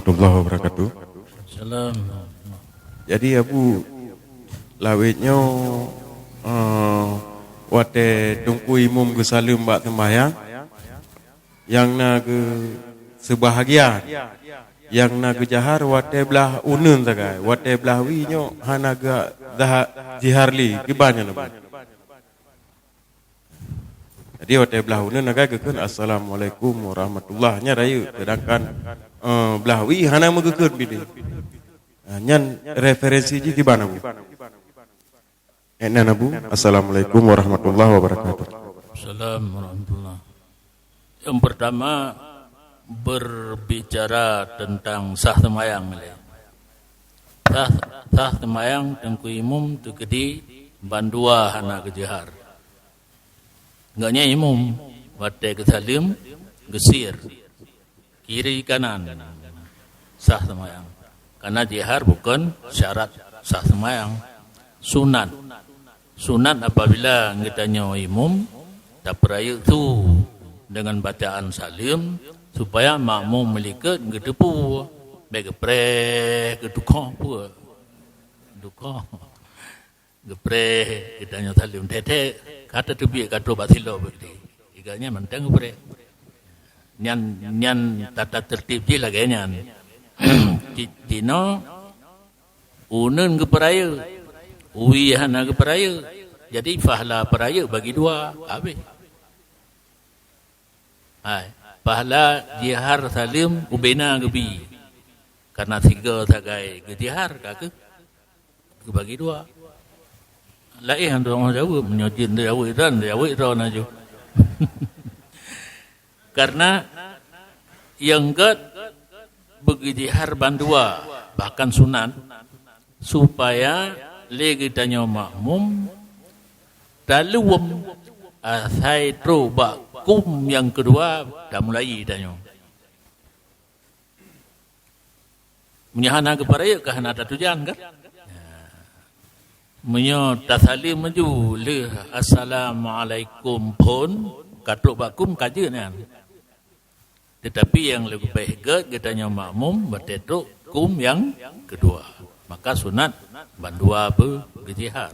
warahmatullahi wabarakatuh. Salam. Jadi Abu lawitnya wate tungku imum ke salim bak sembahyang yang nak ke sebahagian yang nak ke jahar wate belah unun sagai wate belah winyo hana ke jiharli gibanya nabu. Jadi wate belah unun nagai ke kan assalamualaikum warahmatullahi nya raya sedangkan belah wi hana megekut bide. Nyan referensi ji gimana Bu? Enak Bu. Assalamualaikum warahmatullahi wabarakatuh. Assalamualaikum warahmatullahi. Yang pertama berbicara tentang sah semayang. Sah semayang tengku imum tu kedi bandua hana kejahar. Enggaknya imum wate ke salim gesir kiri kanan sah semayang. Karena jihar bukan syarat sah semayang. Sunat. Sunat apabila kita nyawa imum, tak peraya tu dengan bacaan salim, supaya makmum melikat ngedepu. Baik gepreh, gedukah pun. Gedukah. Gepreh, kita nyawa salim. Tete, kata tebi, kata batilo. Iganya mentang gepreh. Nyan tata tertib je lagi nyan. Dino unun ke peraya uwihana ke peraya jadi pahala peraya bagi dua habis pahala jihar salim ubena ke bi karena tiga sagai ke jihar ke bagi dua lain orang Jawa menyojin Jawa dan Jawa aja karena yang begijihar bandua bahkan sunat supaya lagi tanya makmum dalam asai troba kum yang kedua dah mulai tanya menyahana kepada ke hana tujuan kan menyo tasalim maju le assalamualaikum pun katuk bakum kaje ni tetapi yang lebih baik kita nyawa makmum bertetuk kum yang kedua. Maka sunat bandua berjihar.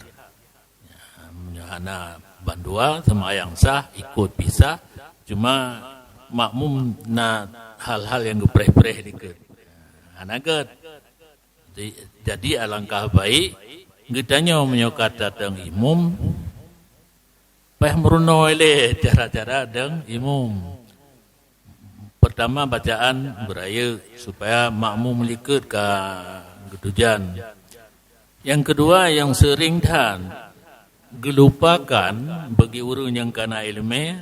Menyahana bandua semayang sah ikut bisa. Cuma makmum na hal-hal yang gepreh-preh dikit. Anagat. Jadi alangkah baik kita nyawa menyokat datang imum. Pah merunoi le cara-cara datang imum. Pertama bacaan beraya supaya makmum melikut ke ketujuan. Yang kedua yang sering dan gelupakan bagi orang yang kena ilmu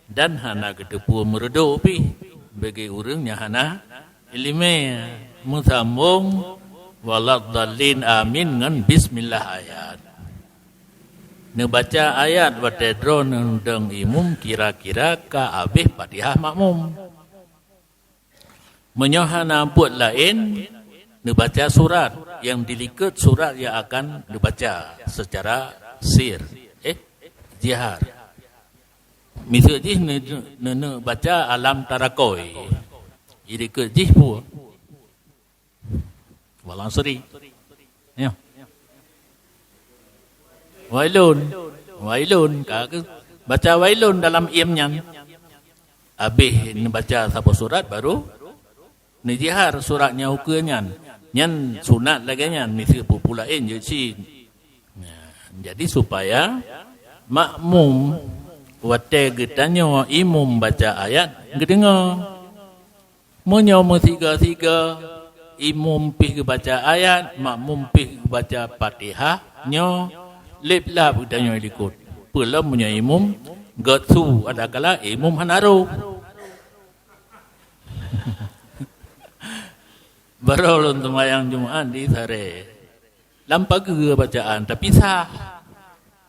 dan hana ketepu mereduk pi bagi orang yang hana ilmu musambung waladhdallin amin ngan bismillah ayat. Ne baca ayat watedron nang imum kira-kira ka habis Fatihah makmum. Menyohana buat lain dibaca surat yang dilikat surat yang akan dibaca secara sir jihar misal jih ne baca alam tarakoi jadi ke jih pu walang seri ya wailun ka baca wailun dalam iamnya habis ne baca satu surat baru ni jihar suratnya ukurnya nyan sunat lagi nyan mesti populain je si jadi supaya makmum wate getanya imum baca ayat gedengar monyo tiga imum pih baca ayat makmum pih baca Fatihah nyo leplap getanya ikut pelam punya imum getsu ada kala imum hanaru baru untuk mayang Jumaat di sare. Lampak ke bacaan tapi sah.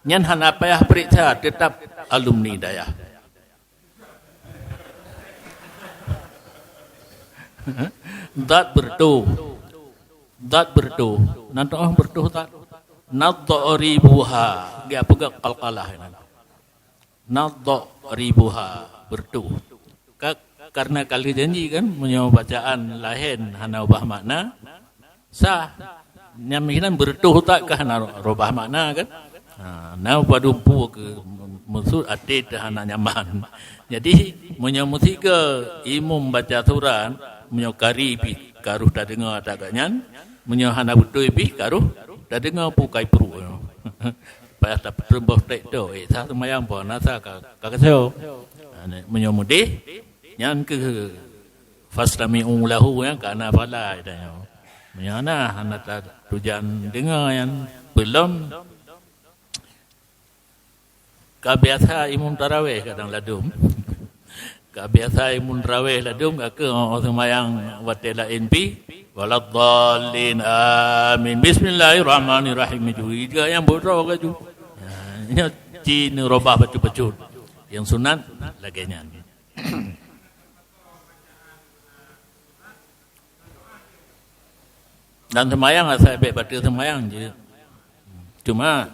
Nyan hana payah periksa tetap alumni daya. Dat bertu. Nanti orang bertu tak. Nadharibuha. Dia apa ke qalqalah. Nadharibuha bertu. karena kali janji kan menyo bacaan lain hana ubah makna sah nyaminan bertuh tak ke hana robah makna kan na padumpu ke maksud atit hana nyaman jadi menyo musika imum baca surat menyo kari pi karuh dah dengar tak kanyan menyo hana betul pi karuh dah dengar pukai pru payah tak terbuh tek tu sah semayang pun nasa kakaseo menyo mudih nyan ke fastami'u lahu yang kana fala dah menyana anak tujan dengar yang belum kebiasa imam tarawih kadang ladum kebiasa imam tarawih ladum ke semayang watela NP waladhdallin amin bismillahirrahmanirrahim juga yang bodoh ke tu nya cin robah bacu-bacu yang sunat laganya dan semayang saya baik baca semayang je cuma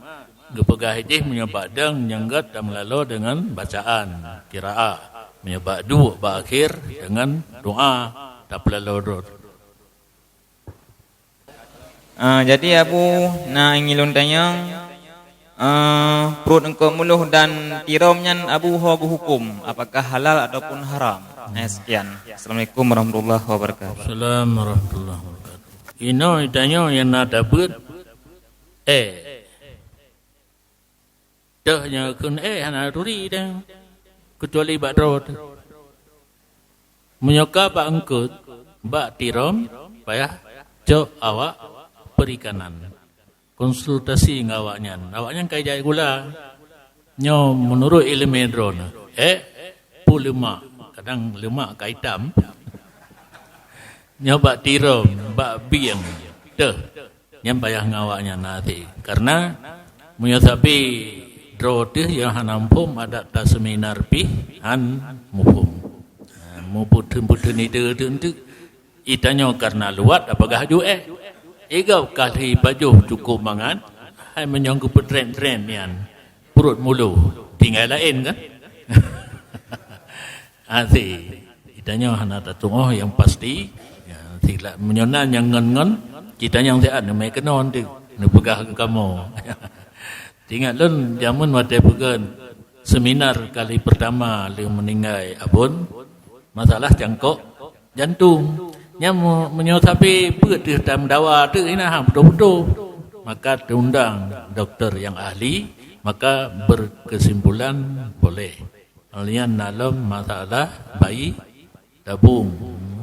gepegah hijih menyebab deng nyenggat dan melalu dengan bacaan kiraah menyebab dua berakhir dengan doa tak melalu jadi Abu ingin tanya perut engkau muluh dan tiramnya Abu hogu hukum apakah halal ataupun haram sekian. Assalamualaikum warahmatullahi wabarakatuh. Assalamualaikum warahmatullahi wabarakatuh. Ino itanya yang nak dapat dah nya kun hana turi dah kecuali bak rod menyoka bak angkut bak tiram payah cok awak perikanan konsultasi ngawaknya kai jai gula nyo menurut ilmu drone pul lemak kadang lemak kai hitam nyo bak tiram bak biang dah nyam payah ngawaknya nanti karena menyosapi drone yang hanampum ada tak seminar pi han mupum muputun itu itanyo karena luat apakah ju Igau kali baju cukup mangan, hai menyonggu petren-tren nian perut mulu tinggal lain kan? Asi, itanya hana tatung yang pasti, tidak menyonan yang ngen kita yang sehat namai kenon tu, nepegah ke kamu. Tinggal lun jamun mate pegan seminar kali pertama le meninggal abun masalah jangkok jantung. Yang menyotapi perut dalam dawa tu ini betul-betul maka diundang doktor yang ahli maka berkesimpulan boleh alian dalam masalah bayi tabung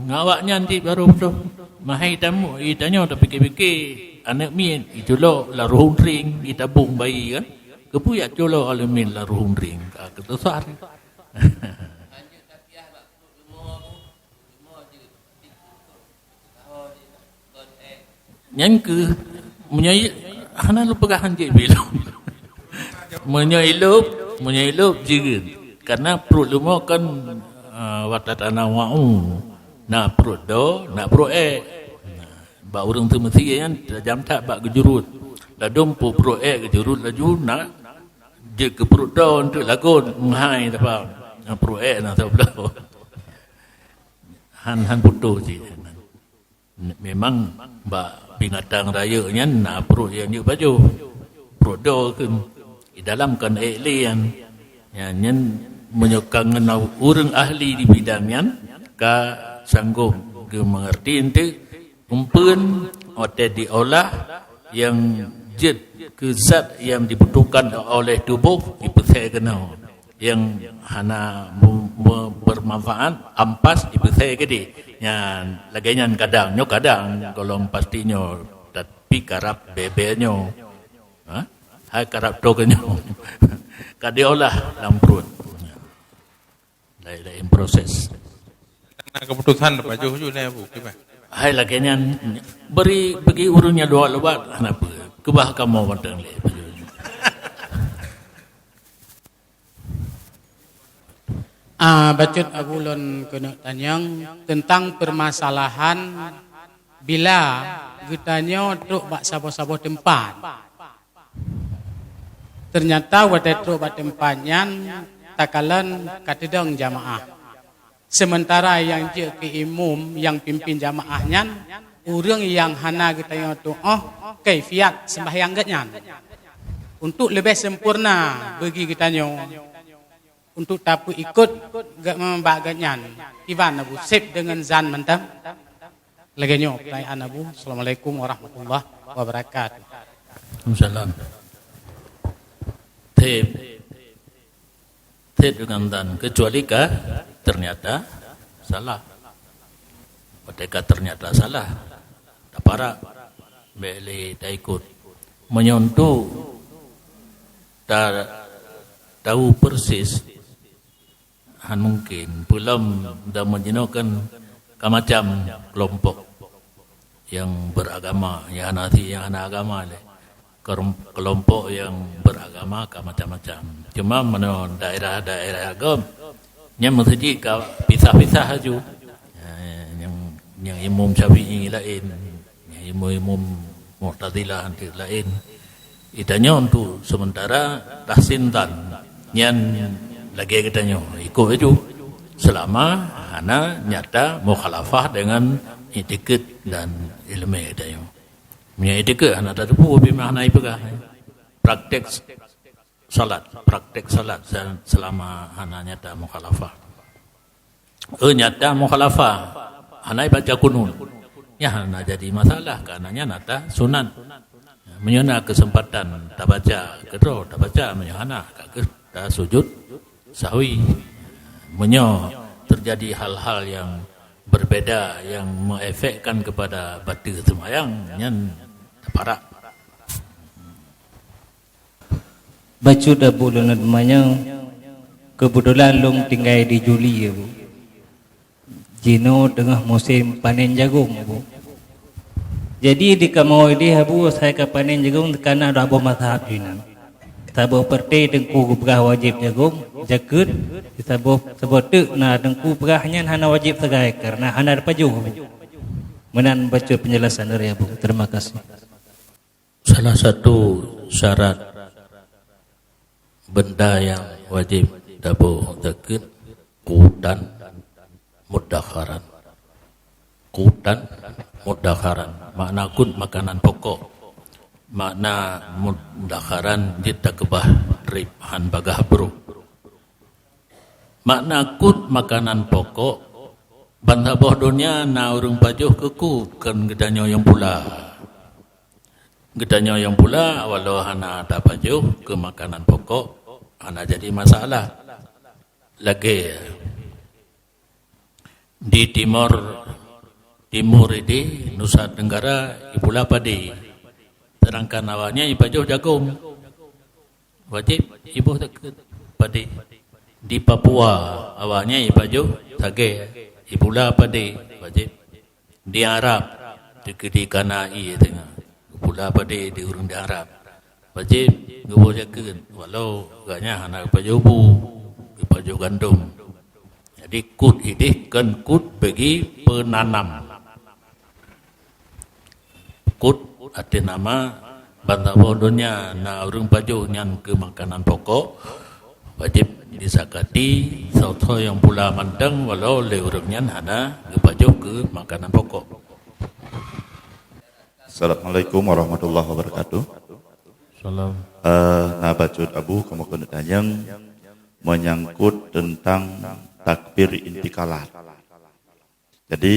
ngawaknya nanti baru betul mahai tamu itanya tak fikir-fikir anak min itulah laruhun ring ditabung bayi kan kepuyak jolo alamin laruhun ring ketesar yang ke menyai hana lu pegahan je belum menyailup juga karena perut lumah kan watatana wa'u na perut do na perut ba urang tu mesti yang jam tak bak gejurut ladum perut gejurut laju nak je ke perut do untuk lagun menghai apa perut na sebelah han putu je memang ba binatang raya nya na perut yang dia baju perut do kan di dalam kan alien yang menyokang ngena urang ahli di bidangnya ka sanggup ke mengerti ente umpun ote diolah yang jet ke zat yang dibutuhkan oleh tubuh dipesai kena yang hana bermanfaat ampas dipesai gede yang laganya kadang golong pastinya tapi karap bebelnya hai karap tokennya kadiolah dalam perut lain proses karena keputusan baju ju ne bu kiba hai laganya bagi urungnya doa lebat kenapa kebah kamu wantang le Bacut agulon kena tanyang tentang permasalahan bila getanya truk bak sabo-sabo tempat. Ternyata wadah truk bak tempatnya takalan katedang jamaah. Sementara yang je ke imam yang pimpin jamaahnya, orang yang hana kita yang tu, kaifiat sembahyang ganyan. Untuk lebih sempurna bagi kita untuk tapu ikut baganya. Iban Abu sip dengan zan mentam. Lagi pertanyaan Abu. Assalamualaikum warahmatullahi wabarakatuh. Waalaikumsalam. Tep dengan dan kecuali ternyata salah. Mereka ternyata salah. Tak para boleh tak ikut. Menyontoh tahu persis mungkin belum dah menjenuhkan macam kelompok yang beragama, yang nanti yang anak agama le. Kelompok yang beragama macam-macam. Cuma mana daerah-daerah agam yang mesti pisah-pisah aja. Yang imam Syafi'i lain, yang imam Mu'tazilah lain. Itanya untuk sementara tahsintan yang lagi katanya ikut aja selama hana nyata mukhalafah dengan itikad dan ilmu katanya. Punya itikad hana tak tahu bagaimana ipakah praktek salat selama hana nyata mukhalafah. Nyata mukhalafah hana baca kunun. Ya hana jadi masalah karenanya nyata sunat. Menyana kesempatan tak baca kedua tak baca menyana tak sujud sahwi menyo terjadi hal-hal yang berbeza yang mengefekkan kepada batin sembahyang yang parak baca dah bulan namanya kebetulan long tinggal di Juli ya Bu. Jino tengah musim panen jagung Bu. Jadi di kamau ini Abu saya ke panen jagung kerana ada Abu mazhab Jinan. Sabu perti dengku berah wajib jagung jakut sabu tu na dengku berahnya hana wajib segai karena hana pajuh. Menan baca penjelasan dari Abu. Terima kasih. Salah satu syarat benda yang wajib dabu zakut kutan mudakharan. Kutan mudakharan. Makna kut makanan pokok. Makna mudakharan ditakbah ribhan bagah bro. Makna kut makanan pokok bantah boh dunia na urung pajuh keku kan gedanyo yang pula. Gedanyo yang pula walau hana tak pajuh ke makanan pokok hana jadi masalah. Lagi di timur ini Nusa Tenggara ipula padi. Sedangkan awalnya ipajuh jagung. Wajib ibu padi. Di Papua awalnya ipajuh sage. Ipula padi wajib. Di Arab di Kanai tengah. Ipula padi di urang di Arab. Wajib gubo jagun walau gaknya hana ipajuh bu, ipajuh gandum. Jadi kut ini kan kut bagi penanam. Kut arti nama bantah bodohnya na urung pajuh nyan ke makanan pokok wajib disakati sauto yang pula mandang walau le urung nyan hana ke pajuh ke makanan pokok. Assalamualaikum warahmatullahi wabarakatuh. Salam. Bacot Abu kemudian tanyang menyangkut tentang takbir intikalat. Jadi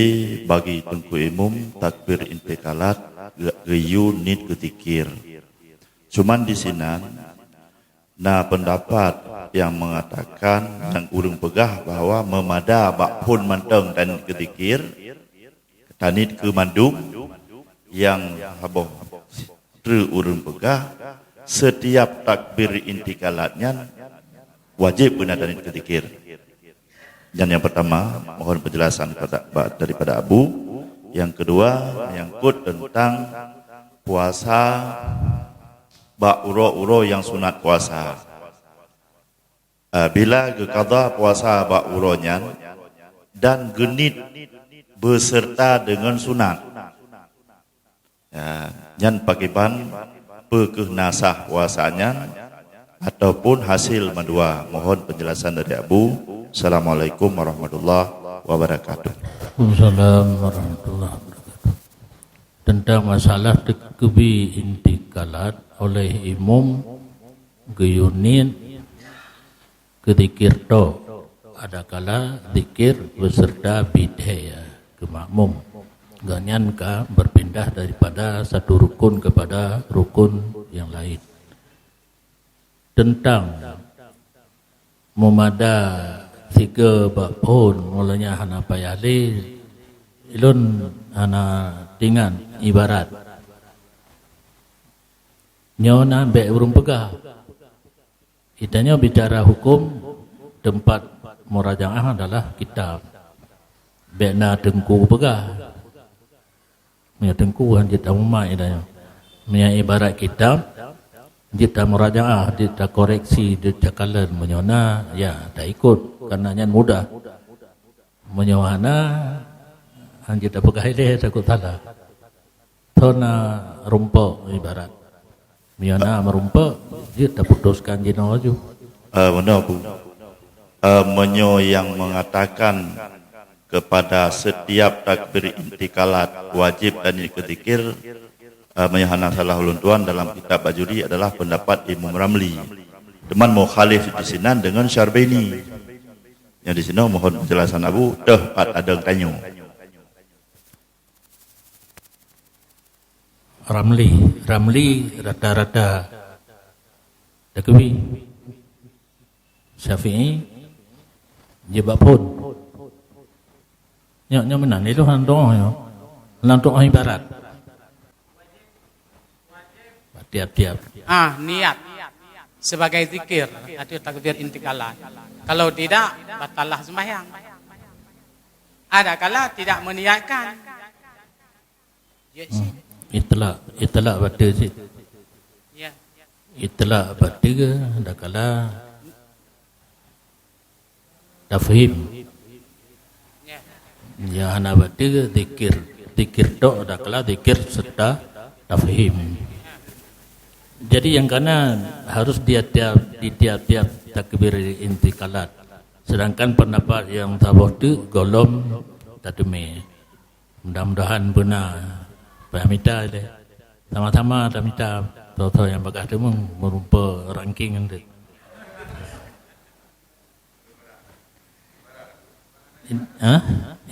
bagi tengku imam takbir intikalat gayu nit ketikir. Cuman di sini pendapat yang mengatakan yang urung pegah bahwa memada bakpun manteng dan ketikir tanit ke mandum yang haboh ter urung pegah setiap takbir intikalatnya wajib benar tanit ketikir. Dan yang pertama, mohon penjelasan daripada Abu. Yang kedua, menyangkut tentang puasa bak uro-uro yang sunat puasa. Bila qada puasa bak uronya dan genit beserta dengan sunat. Yang pakiban pekeh nasah puasanya ataupun hasil medua. Mohon penjelasan dari Abu. Assalamualaikum warahmatullahi wabarakatuh. Assalamualaikum warahmatullahi wabarakatuh. Tentang masalah tekbi intikalat oleh imam geyunin kedikir to ada kala dikir beserta bidaya ke makmum ganyan ka berpindah daripada satu rukun kepada rukun yang lain. Tentang memada tiga bakpun mulanya hana payali ilun hana dengan ibarat nyona be urung pegah itanya bicara hukum tempat murajaah adalah kitab be na tengku pegah punya tengku han kita umai dah punya ibarat kitab kita murajaah kita koreksi kita kalan menyona ya tak ikut karena nyan mudah menyohana han kita pegah ile takut salah thona rumpok ibarat menyona merumpok kita putuskan jino aju Benar Bu. Menyo yang mengatakan kepada setiap takbir intikalat wajib dan dikir menyahana salah ulun tuan dalam kitab Bajuri adalah pendapat Imam Ramli. Teman mukhalif di sini dengan Syarbaini. Yang di sini mohon penjelasan Abu dah ada tanya. Ramli rata-rata takwi Syafi'i jebak pun nya menan itu handoh yo lantuk ibarat tiap-tiap niat sebagai zikir atau takbir intikalat. Kalau tidak batallah sembahyang. Ada kala tidak meniatkan. Itulah pada sih. Ya. Itulah pada ada kala tafhim. Ya hana pada zikir tok ada kala zikir serta tafhim. Jadi yang kanan harus di tiap-tiap takbir intikalat. Sedangkan pendapat yang tabah tu golom tadme. Mudah-mudahan benar. Pahmita dia. Sama-sama tamita tahu yang bagah tu merupa ranking ande.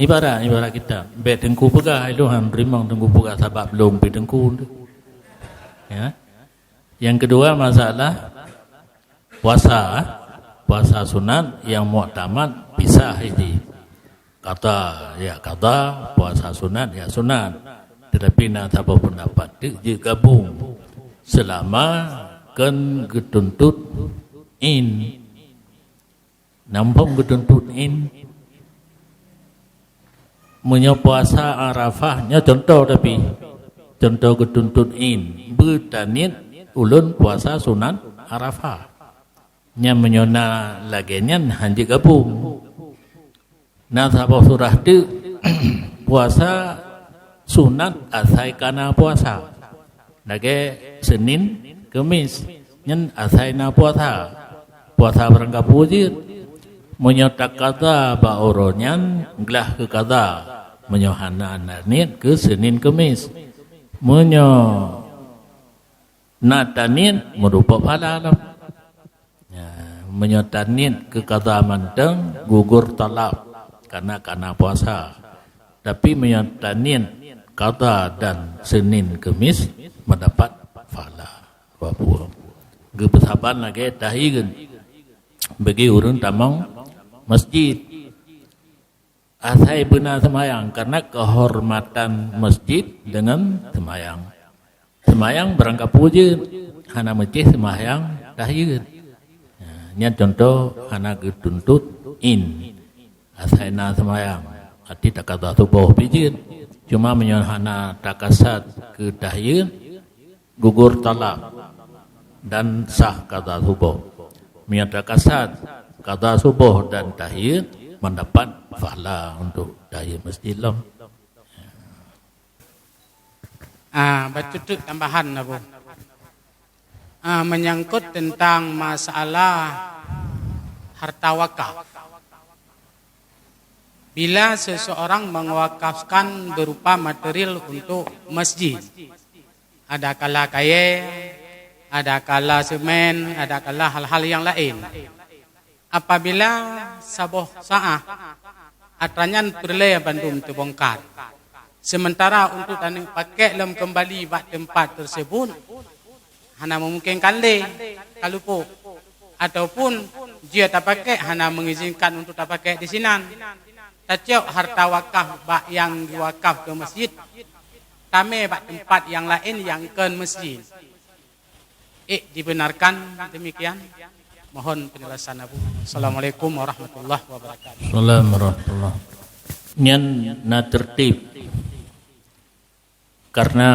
Ibarat kita. Bet tengku pegah itu han rimang tengku pegah sebab belum pi tengku tu. Ya. Yang kedua masalah puasa sunat yang mu'tamad pisah ini. Kata puasa sunat ya sunat. Tetapi nak apa pendapat dia gabung selama kan ketuntut in. Nampung ketuntut in. Puasa Arafahnya contoh ketuntut in bertanit ulun puasa sunat Arafah. Nya menyona laginya hanji gabung. Nah sabah surah tu puasa sunat asai kana puasa. Lagi Senin, Kamis nyen asai na puasa. Puasa berangkat pujit. Menyotak kata ba oronyan gelah ke kata. Menyohana ananit ke Senin Kamis. Natanin merupa pahala. Menyotanin ke kata manteng gugur talab karena puasa. Tapi menyotanin kata dan Senin Kamis mendapat pahala. Papua. Gebesaban lagi tahigen bagi urun tamang masjid. Asai benar semayang karena kehormatan masjid dengan semayang. Semayang berangkat puja hana masjid semayang tahiyat. Nya contoh hana ketuntut in asaina semayang. Arti tak kata subuh pijit. Cuma menyon hana takasat ke tahiyat gugur talak dan sah kata subuh. Menyon takasat kata subuh dan tahiyat mendapat pahala untuk tahiyat masjid lah. Bertutur tambahan Abu. Menyangkut tentang masalah harta wakaf. bila seseorang mewakafkan berupa material untuk masjid. Ada kala kayu, ada kala semen, ada kala hal-hal yang lain. Apabila sabuh saah atranyan perleh bandum terbongkar. Sementara untuk tanah pakai lem kembali bak tempat tersebut, hana memungkinkan le kalau po ataupun dia tak pakai hana mengizinkan untuk tak pakai di sinan. Taciok harta wakaf bak yang diwakaf ke masjid, tame bak tempat yang lain yang ke masjid. Dibenarkan demikian. Mohon penjelasan Abu. Assalamualaikum warahmatullahi wabarakatuh. Assalamualaikum warahmatullahi wabarakatuh. Nyan na tertib karena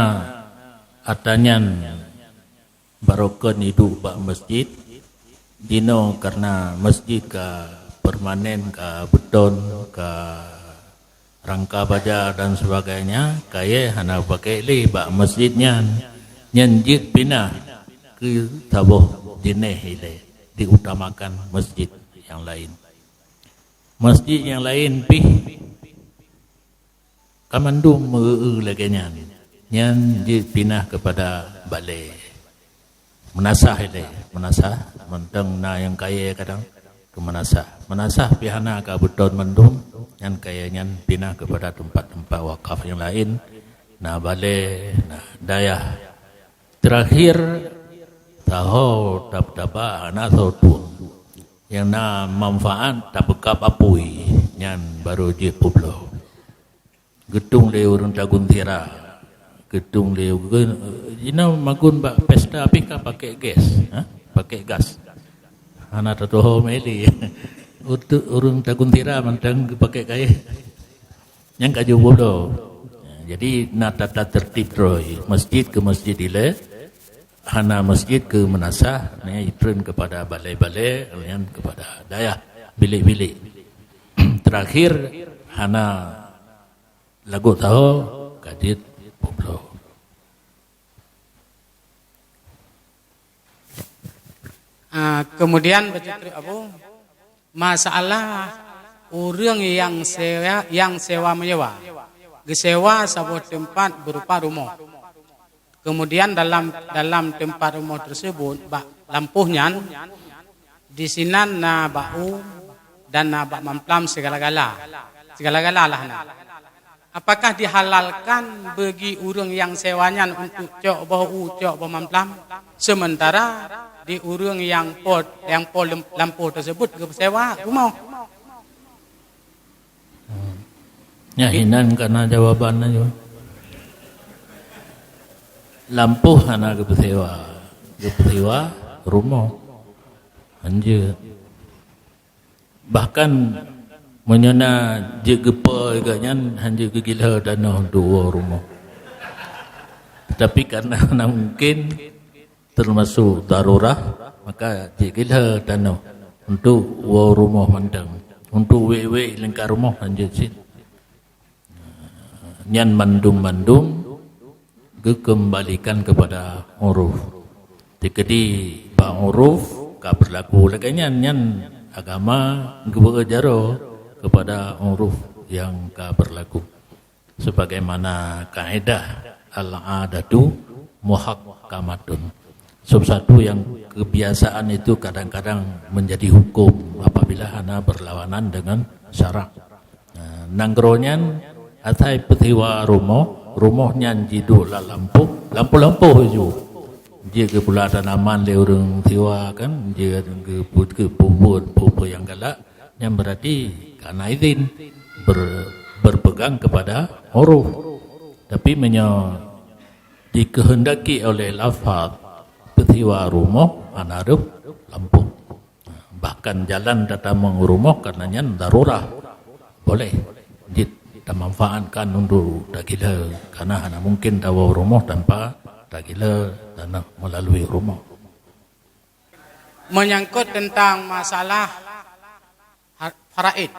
atanyan barokah hidup bak masjid dino karena masjid ka permanen ka beton ka rangka baja dan sebagainya kaya hana pakai li bak masjidnya nyan jik pinah ke tabuh dineh ile diutamakan masjid yang lain. Masjid yang lain pih kamandum lagi nyan pinah kepada balai menasah ile menasah mentang na yang kaya kadang ke menasah pihana ka beton mendum nyan kaya nyan pinah kepada tempat-tempat wakaf yang lain na balai na dayah terakhir tahu dapat anak tahu tu yang na manfaat tak bekap apui nyan baru je publo gedung le urang tagun tira gedung le ina magun bak pesta api ka pakai gas pakai gas anak tahu meli untuk urang tagun tira mantang pakai kai yang kaju publo jadi na tata tertib roy masjid ke masjid ile hana masjid ke menasah ni itren kepada balai-balai kemudian kepada dayah bilik-bilik terakhir hana lagu tahu kadit publo. Kemudian Bacutri Abu, masalah orang yang sewa menyewa, gesewa sebuah tempat berupa rumah. Kemudian dalam tempat rumah tersebut lampuhnya di sinan na bau dan na bak mamplam segala-gala lah na. Apakah dihalalkan bagi orang yang sewanya untuk cok bau cok bau mamplam sementara di orang yang lampuh tersebut sewa rumah? Ya hinan karena jawabannya juga. Lampuh hana kepesewa rumah anje bahkan menyana je gepa ganyan hanje gila dana dua rumah tetapi karena mungkin termasuk darurah maka je gila dana untuk rumah mandang untuk wewe lingkar rumah hanje sin nyan mandum kembalikan kepada uruf. Jadi pak uruf ka berlaku laganya nyan agama gebejaro kepada uruf yang ka berlaku. Sebagaimana kaidah al-adatu muhakkamatun. Satu yang kebiasaan itu kadang-kadang menjadi hukum apabila hana berlawanan dengan syarak. Nangronyan atai petiwa rumahnya jidu la lampu ju dia ke pula tanaman le urang tiwa kan dia ke puput yang galak yang berarti karena izin berpegang kepada huruf tapi dikehendaki oleh lafaz petiwa rumah anarup lampu bahkan jalan datang rumah karenanya darurah boleh kita manfaatkan untuk dagila karena hanya mungkin tahu rumah tanpa dagila dan melalui rumah. Menyangkut tentang masalah faraid,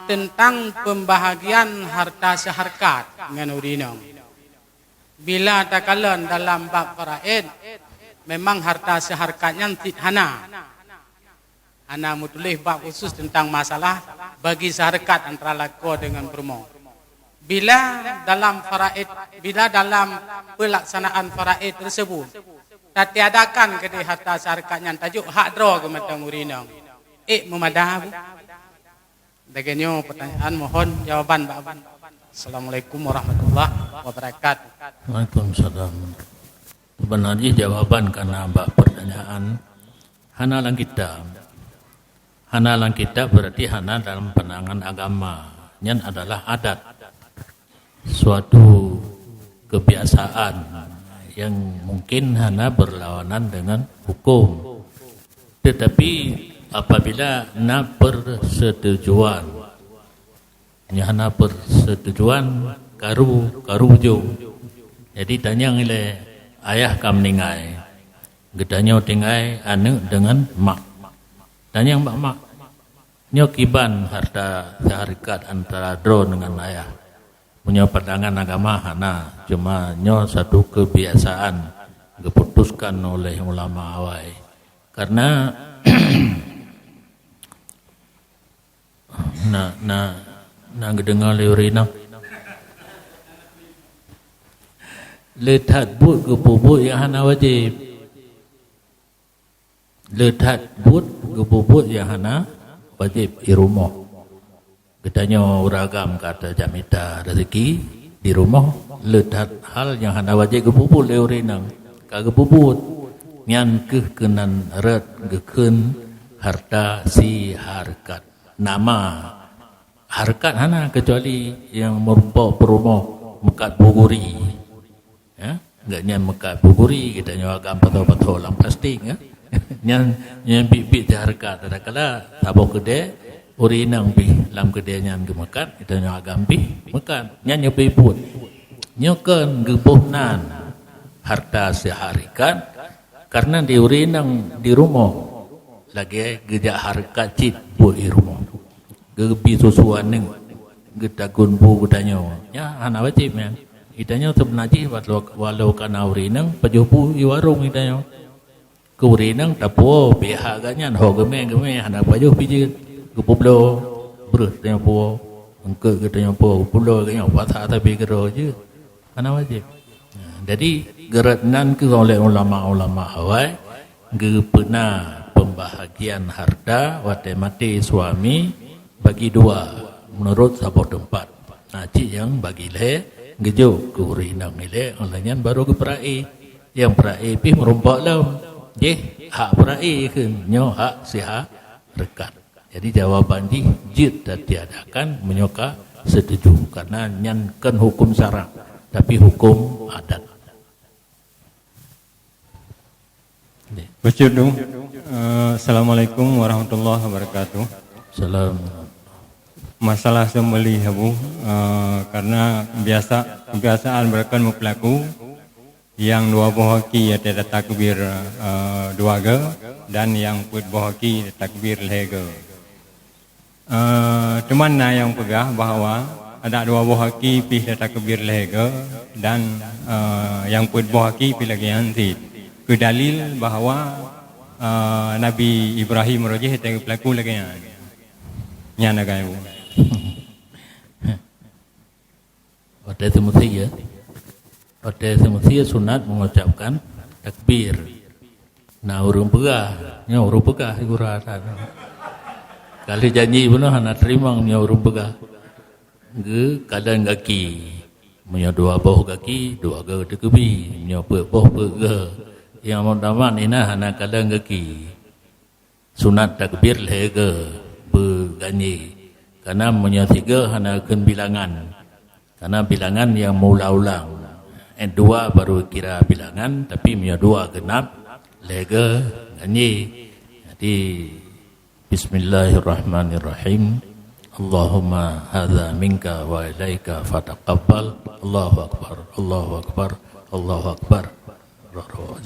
tentang pembahagian harta seharkat dengan urinong. Bila takalan dalam bab faraid, memang harta seharkatnya hana. Ana menulis bab khusus tentang masalah bagi syarikat antara lako dengan perempuan. Bila dalam pelaksanaan faraid tersebut tiadakan ke harta syarikatnya tajuk hak draw ke mata murinang. Memadah. Dagangnya pertanyaan mohon jawaban Pak. Assalamualaikum warahmatullahi wabarakatuh. Waalaikumsalam. Sebenarnya jawaban karena mbak pertanyaan hana lang kita. Hana lang kita berarti hana dalam pandangan agama. Yang adalah adat. Suatu kebiasaan yang mungkin hana berlawanan dengan hukum. Tetapi apabila nak persetujuan, hana persetujuan karu jo. Jadi tanya ngile ayah kam ningai, gedanya tingai anu dengan mak. Tanya mak, nyo kiban harta syarikat antara dro dengan ayah. Punya pandangan agama hana, cuma nyo satu kebiasaan diputuskan oleh ulama awai. Karena na gedengar leurina letat but ke puput yang hana wajib, letat but ke puput yang hana wajib di rumah. Katanya uragam kata jamita rezeki di rumah letat hal yang hana wajib ke puput leurina ka ke puput nyan kekenan red geken harta si harkat nama harkat hana kecuali yang merupakan perumah mekat buguri ya enggaknya mekat buguri kita nyawagam patau-patau dalam plastik ya nyan bibit harkat kadang-kadang tabok gede urinang pi dalam gede nyan gemekat kita nyawagam pi mekat nyan nyopi put nyokan gebuhnan harta seharikat karena di urinang di rumah lagi gejak harkat cit buat di rumah gebi susuan neng gedagun bu gedanya ya hana wajib ya itanya sebenarnya walau kana urinang pajupu di warung itanya ke urinang tapo pihak ganyan ho geme hana pajuh piji gepublo berus tanya po engke gedanya po pulo ganyan patah tapi gero je hana wajib. Jadi geratnan ke oleh ulama-ulama awal gepena pembahagian harta wate mati suami bagi dua menurut sabot tempat. Nah, cik yang bagi le gejo ke urinang ile olehnya baru ke perai. Yang perai pi merompak lam. Hak perai ke nyo hak siha rekat. Jadi jawaban di jid dan tiadakan menyoka setuju karena nyankan hukum syara tapi hukum adat. Baca dulu. Assalamualaikum warahmatullahi wabarakatuh. Salam. Masalah sembelih Abu, karena kebiasaan mereka mempelaku yang dua bohaki ada takbir dua ge dan yang put bohaki takbir lege. Cuman yang pegah bahwa ada dua bohaki pih takbir lege dan yang put bohaki pih lagi nanti. Kedalil bahwa Nabi Ibrahim rojih tengah pelaku lagi nyana gaya bu. Pada semestinya sunat mengucapkan takbir. Nah urung pegah, urung pegah ibu rasa. Kali janji pun hana terima urung pegah. Ge kadang kaki, punya dua boh kaki, dua ge dekebi, punya boh ge. Yang mau ina hana kadang kaki sunat takbir lege berganyi karena punya tiga hana ken bilangan karena bilangan yang mula-ulang dua baru kira bilangan tapi punya dua genap lege ganyi. Jadi bismillahirrahmanirrahim Allahumma hadza minka wa ilaika fataqabbal Allahu akbar Allahu akbar Allahu akbar roh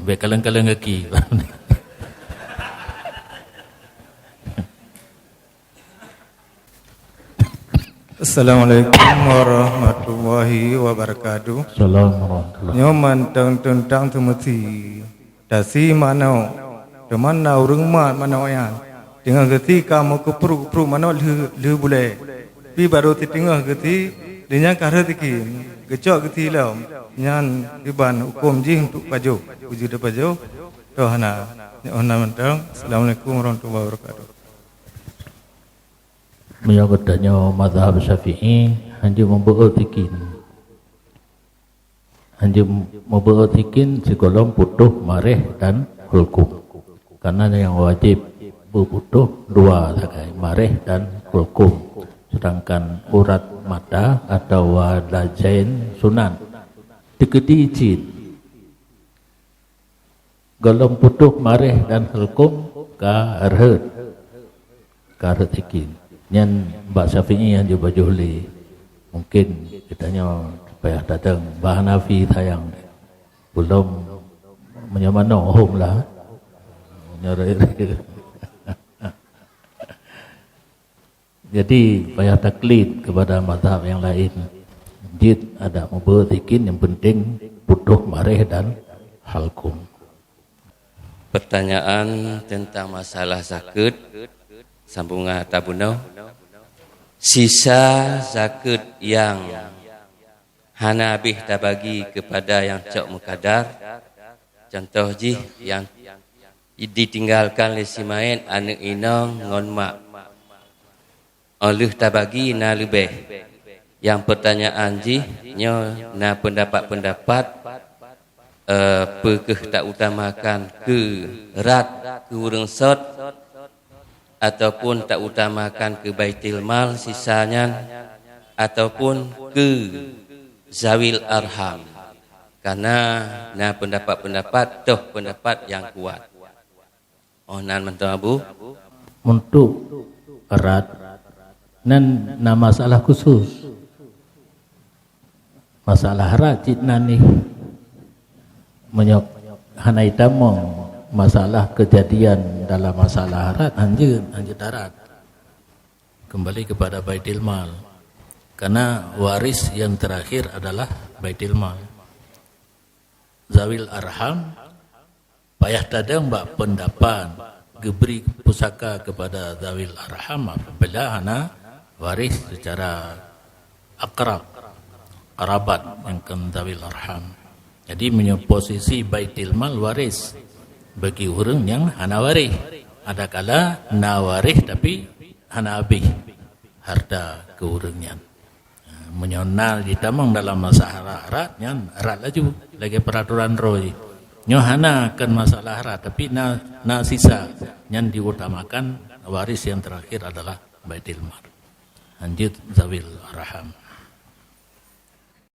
baik kalang-kalang kaki. Assalamualaikum warahmatullahi wabarakatuh. Assalamualaikum. Nyoman tentang temati dasi mana mana urang mat mana oyan dengan ketika mau kepru mana lu boleh pi baru tengah geti dengan karena tikin gecok geti lam nyan iban hukum ji untuk baju uji de baju dohana ona mentang. Assalamualaikum warahmatullahi wabarakatuh. Menyangkut tanya mazhab Syafi'i hanya membertikin. Hanya membertikin sekolom putuh mareh dan hulkum. Karena yang wajib berputuh dua sakai mareh dan hulkum. Sedangkan urat mata atau wadajain sunan dikedi izin. Golong putuh mareh dan hulkum ka arhat ikin. Yang Mbak Syafi'i yang juga Johli mungkin kitanya supaya datang bahan Hanafi tayang belum menyamano home lah jadi supaya taklid kepada mazhab yang lain jid ada membertikin yang penting putuh mareh dan halkum. Pertanyaan tentang masalah zakat sambungan tabunau. Sisa zakat yang hana habis dah bagi kepada yang cok mukadar. Contoh ji yang ditinggalkan oleh si main anak inong ngon mak. Oleh dah bagi na lebih. Yang pertanyaan ji nyo na pendapat-pendapat pekeh tak utamakan ke rat ke urang sot ataupun tak utamakan ke baitil mal sisanya ataupun ke zawil arham karena nah pendapat-pendapat toh pendapat yang kuat. Oh nan mentang Abu untuk erat nan na masalah khusus masalah erat citnan ni menyok hanai tamong masalah kejadian dalam masalah harat anjir darat kembali kepada baitil mal karena waris yang terakhir adalah baitil mal. Zawil arham payah tadang mbak pendapat geberi pusaka kepada zawil arham apabila hana waris secara akrab kerabat yang kan zawil arham. Jadi menyebut posisi baitil mal waris bagi orang yang hana waris. Ada kala na waris tapi hana habis harta ke orangnya. Menyonal ditamang dalam masalah harat yang harat laju lagi peraturan roy. Nyo hana kan masalah harat tapi na sisa yang diutamakan waris yang terakhir adalah baitil mal. Lanjut zawil arham.